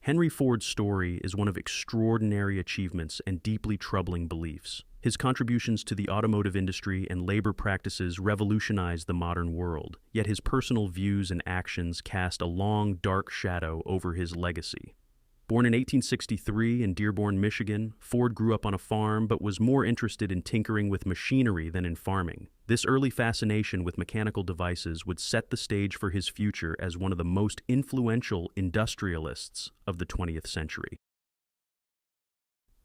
Henry Ford's story is one of extraordinary achievements and deeply troubling beliefs. His contributions to the automotive industry and labor practices revolutionized the modern world, yet his personal views and actions cast a long, dark shadow over his legacy. Born in 1863 in Dearborn, Michigan, Ford grew up on a farm but was more interested in tinkering with machinery than in farming. This early fascination with mechanical devices would set the stage for his future as one of the most influential industrialists of the 20th century.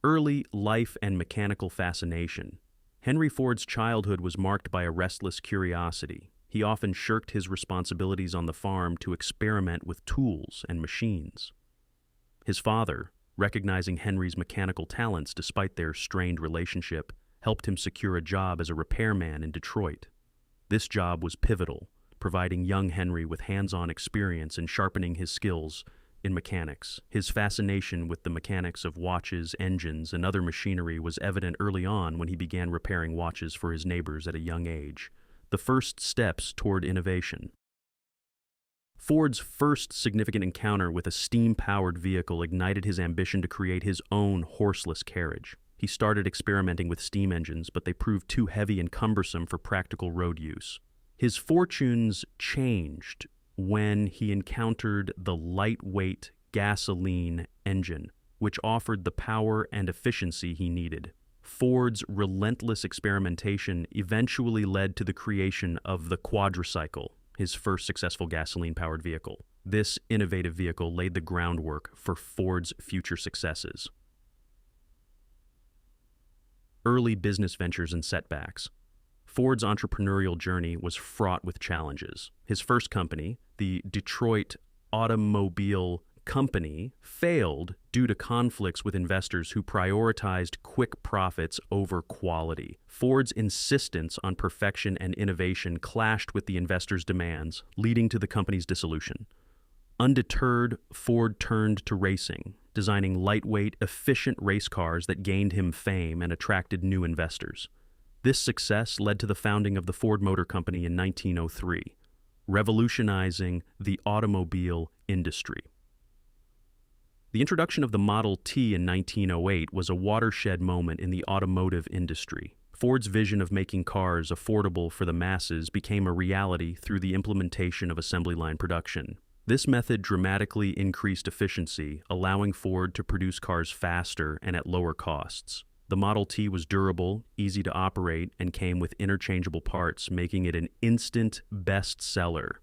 Early life and mechanical fascination. Henry Ford's childhood was marked by a restless curiosity. He often shirked his responsibilities on the farm to experiment with tools and machines. His father, recognizing Henry's mechanical talents despite their strained relationship, helped him secure a job as a repairman in Detroit. This job was pivotal, providing young Henry with hands-on experience and sharpening his skills in mechanics. His fascination with the mechanics of watches, engines, and other machinery was evident early on when he began repairing watches for his neighbors at a young age, the first steps toward innovation. Ford's first significant encounter with a steam-powered vehicle ignited his ambition to create his own horseless carriage. He started experimenting with steam engines, but they proved too heavy and cumbersome for practical road use. His fortunes changed when he encountered the lightweight gasoline engine, which offered the power and efficiency he needed. Ford's relentless experimentation eventually led to the creation of the quadricycle, his first successful gasoline-powered vehicle. This innovative vehicle laid the groundwork for Ford's future successes. Early business ventures and setbacks. Ford's entrepreneurial journey was fraught with challenges. His first company, the Detroit Automobile Company, failed due to conflicts with investors who prioritized quick profits over quality. Ford's insistence on perfection and innovation clashed with the investors' demands, leading to the company's dissolution. Undeterred, Ford turned to racing, designing lightweight, efficient race cars that gained him fame and attracted new investors. This success led to the founding of the Ford Motor Company in 1903, revolutionizing the automobile industry. The introduction of the Model T in 1908 was a watershed moment in the automotive industry. Ford's vision of making cars affordable for the masses became a reality through the implementation of assembly line production. This method dramatically increased efficiency, allowing Ford to produce cars faster and at lower costs. The Model T was durable, easy to operate, and came with interchangeable parts, making it an instant bestseller.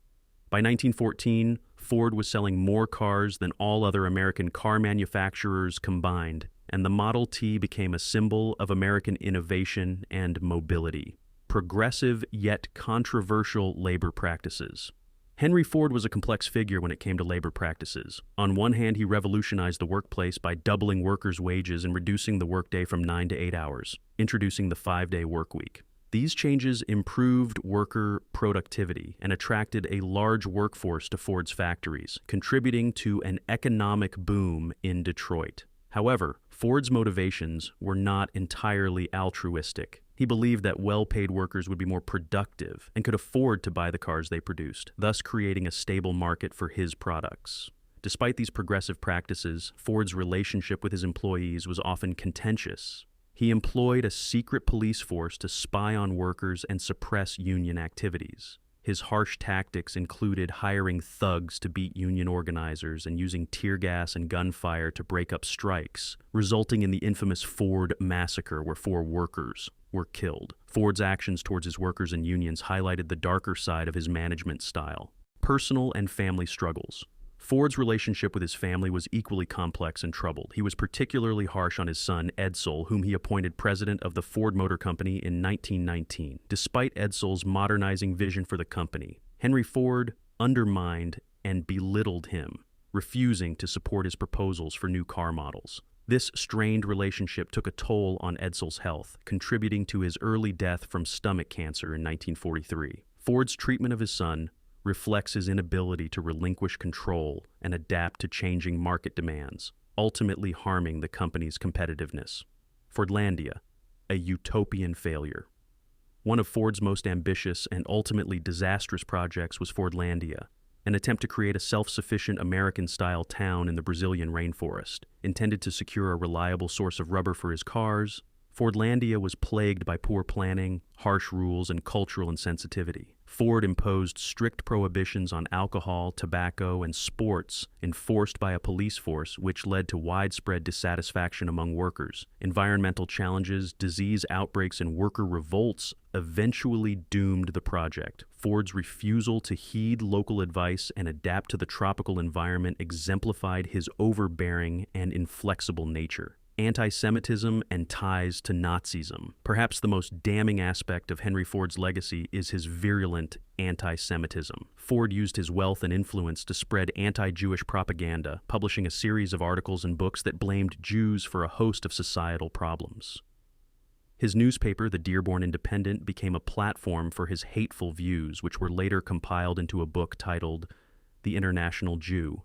By 1914, Ford was selling more cars than all other American car manufacturers combined, and the Model T became a symbol of American innovation and mobility. Progressive yet controversial labor practices. Henry Ford was a complex figure when it came to labor practices. On one hand, he revolutionized the workplace by doubling workers' wages and reducing the workday from 9 to 8 hours, introducing the 5-day workweek. These changes improved worker productivity and attracted a large workforce to Ford's factories, contributing to an economic boom in Detroit. However, Ford's motivations were not entirely altruistic. He believed that well-paid workers would be more productive and could afford to buy the cars they produced, thus creating a stable market for his products. Despite these progressive practices, Ford's relationship with his employees was often contentious. He employed a secret police force to spy on workers and suppress union activities. His harsh tactics included hiring thugs to beat union organizers and using tear gas and gunfire to break up strikes, resulting in the infamous Ford Massacre, where 4 workers were killed. Ford's actions towards his workers and unions highlighted the darker side of his management style. Personal and family struggles. Ford's relationship with his family was equally complex and troubled. He was particularly harsh on his son, Edsel, whom he appointed president of the Ford Motor Company in 1919. Despite Edsel's modernizing vision for the company, Henry Ford undermined and belittled him, refusing to support his proposals for new car models. This strained relationship took a toll on Edsel's health, contributing to his early death from stomach cancer in 1943. Ford's treatment of his son reflects his inability to relinquish control and adapt to changing market demands, ultimately harming the company's competitiveness. Fordlandia, a utopian failure. One of Ford's most ambitious and ultimately disastrous projects was Fordlandia, an attempt to create a self-sufficient American-style town in the Brazilian rainforest. Intended to secure a reliable source of rubber for his cars, Fordlandia was plagued by poor planning, harsh rules, and cultural insensitivity. Ford imposed strict prohibitions on alcohol, tobacco, and sports, enforced by a police force, which led to widespread dissatisfaction among workers. Environmental challenges, disease outbreaks, and worker revolts eventually doomed the project. Ford's refusal to heed local advice and adapt to the tropical environment exemplified his overbearing and inflexible nature. Anti-Semitism and ties to Nazism. Perhaps the most damning aspect of Henry Ford's legacy is his virulent anti-Semitism. Ford used his wealth and influence to spread anti-Jewish propaganda, publishing a series of articles and books that blamed Jews for a host of societal problems. His newspaper, the Dearborn Independent, became a platform for his hateful views, which were later compiled into a book titled The International Jew,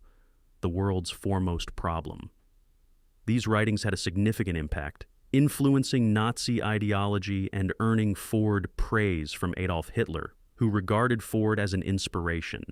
The World's Foremost Problem. These writings had a significant impact, influencing Nazi ideology and earning Ford praise from Adolf Hitler, who regarded Ford as an inspiration.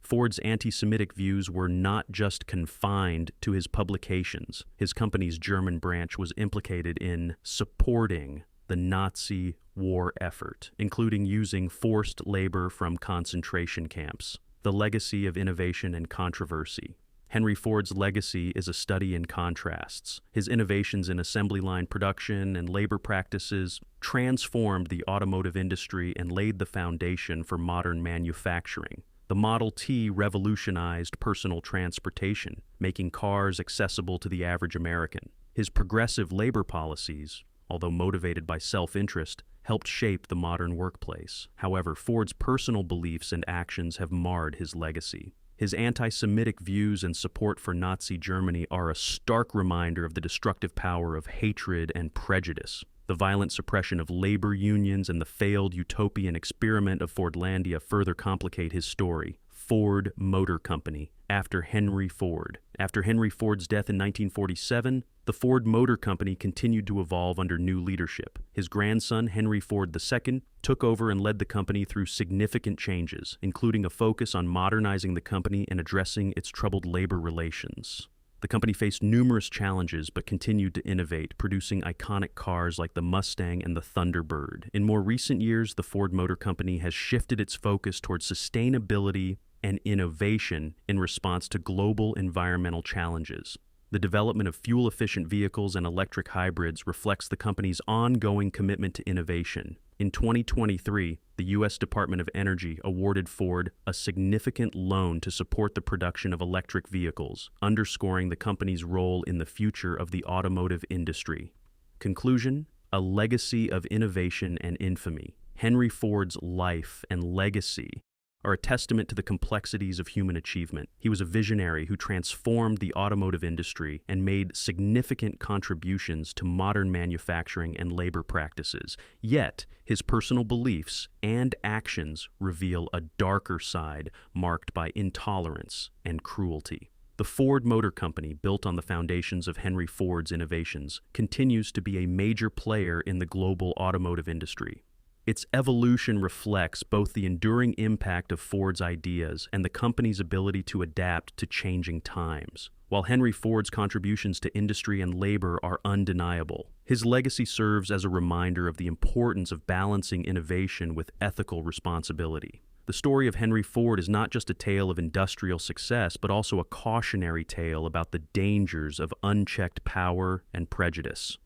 Ford's anti-Semitic views were not just confined to his publications. His company's German branch was implicated in supporting the Nazi war effort, including using forced labor from concentration camps. The legacy of innovation and controversy. Henry Ford's legacy is a study in contrasts. His innovations in assembly line production and labor practices transformed the automotive industry and laid the foundation for modern manufacturing. The Model T revolutionized personal transportation, making cars accessible to the average American. His progressive labor policies, although motivated by self-interest, helped shape the modern workplace. However, Ford's personal beliefs and actions have marred his legacy. His anti-Semitic views and support for Nazi Germany are a stark reminder of the destructive power of hatred and prejudice. The violent suppression of labor unions and the failed utopian experiment of Fordlandia further complicate his story. Ford Motor Company, after Henry Ford. After Henry Ford's death in 1947, the Ford Motor Company continued to evolve under new leadership. His grandson, Henry Ford II, took over and led the company through significant changes, including a focus on modernizing the company and addressing its troubled labor relations. The company faced numerous challenges but continued to innovate, producing iconic cars like the Mustang and the Thunderbird. In more recent years, the Ford Motor Company has shifted its focus towards sustainability and innovation in response to global environmental challenges. The development of fuel-efficient vehicles and electric hybrids reflects the company's ongoing commitment to innovation. In 2023, the U.S. Department of Energy awarded Ford a significant loan to support the production of electric vehicles, underscoring the company's role in the future of the automotive industry. Conclusion: a legacy of innovation and infamy. Henry Ford's life and legacy are a testament to the complexities of human achievement. He was a visionary who transformed the automotive industry and made significant contributions to modern manufacturing and labor practices. Yet, his personal beliefs and actions reveal a darker side marked by intolerance and cruelty. The Ford Motor Company, built on the foundations of Henry Ford's innovations, continues to be a major player in the global automotive industry. Its evolution reflects both the enduring impact of Ford's ideas and the company's ability to adapt to changing times. While Henry Ford's contributions to industry and labor are undeniable, his legacy serves as a reminder of the importance of balancing innovation with ethical responsibility. The story of Henry Ford is not just a tale of industrial success, but also a cautionary tale about the dangers of unchecked power and prejudice.